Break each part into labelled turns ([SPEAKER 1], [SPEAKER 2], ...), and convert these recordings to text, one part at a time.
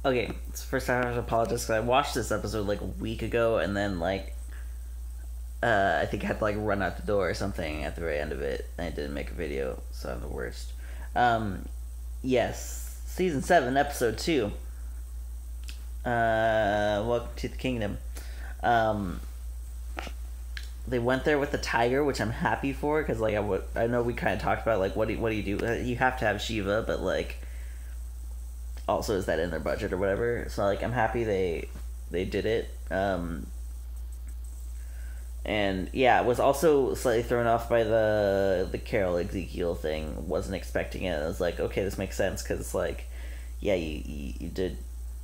[SPEAKER 1] Okay, it's the first time I have to apologize because I watched this episode like a week ago, and then like I think I had to like run out the door or something at the very end of it, and I didn't make a video, so I'm the worst. Um, yes, season 7, episode 2. Welcome to the kingdom. Um, they went there with the tiger, which I'm happy for because like I know we kind of talked about like what do you do? You have to have Shiva, but like also is that in their budget or whatever? So like I'm happy they did it. And yeah, was also slightly thrown off by the Carol Ezekiel thing. Wasn't expecting it. I was like, okay, this makes sense because it's like, yeah, you did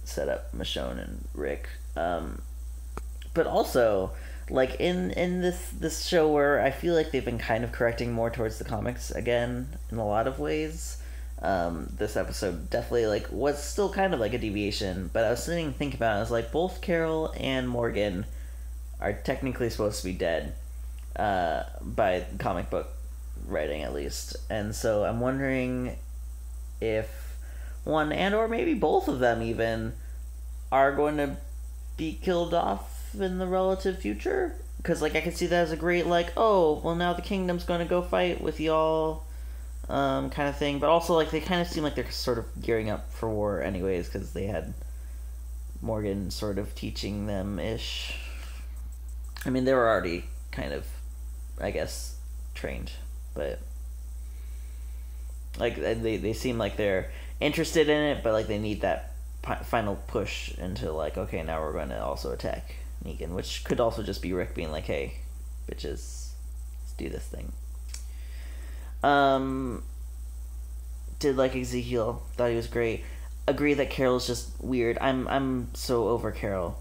[SPEAKER 1] set up Michonne and Rick, but also like in this show where I feel like they've been kind of correcting more towards the comics again in a lot of ways. This episode definitely like was still kind of like a deviation, but I was sitting and thinking about it. I was like, both Carol and Morgan are technically supposed to be dead, by comic book writing at least, and so I'm wondering if one and or maybe both of them even are going to be killed off in the relative future. Because like I could see that as a great like, oh well, now the kingdom's going to go fight with y'all, kind of thing. But also like they kind of seem like they're sort of gearing up for war anyways because they had Morgan sort of teaching them ish. I mean, they were already kind of, I guess, trained, but like they seem like they're interested in it, but like they need that final push into like, okay, now we're going to also attack Negan, which could also just be Rick being like, hey, bitches, let's do this thing. Did like Ezekiel, thought he was great. Agree that Carol's just weird. I'm so over Carol.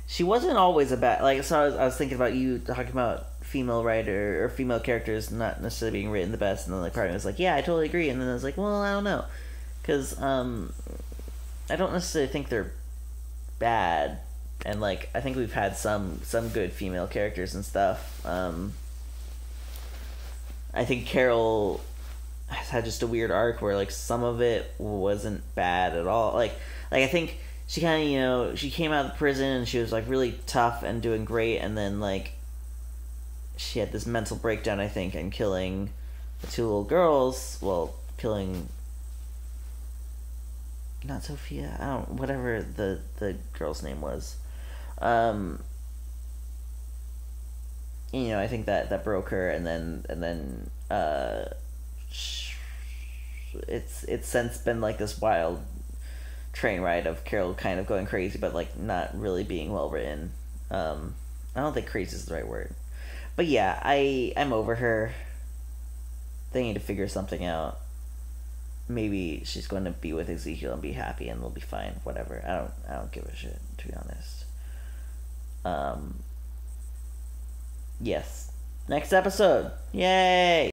[SPEAKER 1] She wasn't always a bad like. So I was thinking about you talking about female writer or female characters not necessarily being written the best, and then like part of me was like, yeah, I totally agree, and then I was like, well, I don't know, because I don't necessarily think they're bad, and like I think we've had some good female characters and stuff. I think Carol has had just a weird arc where like some of it wasn't bad at all. Like I think she kind of, she came out of prison and she was like really tough and doing great, and then like she had this mental breakdown, I think, and killing the two little girls. Well, killing not Sophia. I don't, whatever the girl's name was. I think that broke her, and then it's since been like this wild train ride of Carol kind of going crazy, but like not really being well written. I don't think crazy is the right word, but yeah, I'm over her. They need to figure something out. Maybe she's going to be with Ezekiel and be happy, and they'll be fine. Whatever. I don't give a shit, to be honest. Yes. Next episode. Yay!